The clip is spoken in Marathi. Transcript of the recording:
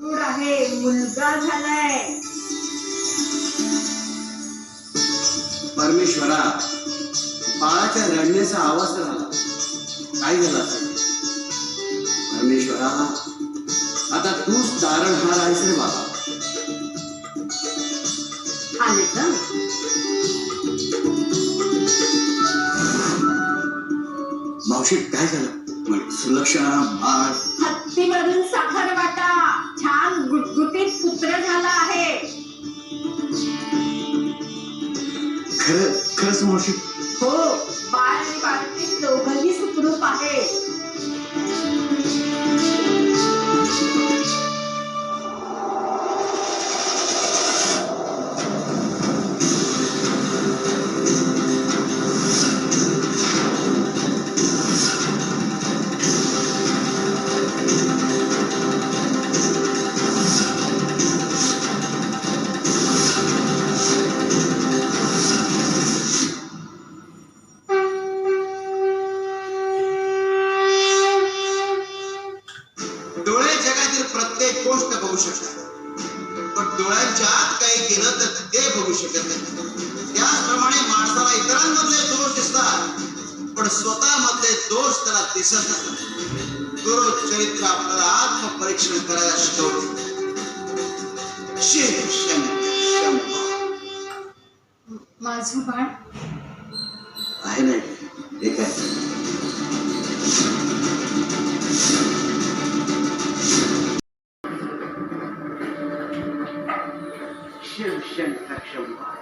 दूर आहे, मुलगा झालाय. परमेश्वरा, बाळाच्या रडण्याचा आवाज झाला. काय झालं असेल? परमेश्वरा, आता तूच तारणहार आहेस रे बाबा. आले का? मावशी, काय झालं? सुलक्षणा, बाळ हत्तीवरून साखर वाटा, छान गुटगुटीत पुत्र झाला आहे. खरंच मावशी? हो, बाळ आणि बाळती दोघंही सुखरूप आहे. डोळे जगातील प्रत्येक गोष्ट बघू शकतात, पण डोळ्यांच्या आत काही गेलं तर ते बघू शकत नाही. त्याचप्रमाणे माणसाला इतरांमधले दोष दिसतात, पण स्वतःमधले दोष त्याला दिसत नाही. गुरु चरित्र आपल्याला आत्मपरीक्षण करायला शिकवते. शिव शंकर. माझं बाळ आहे नाही? हे काय? शिव शंकर शंभर.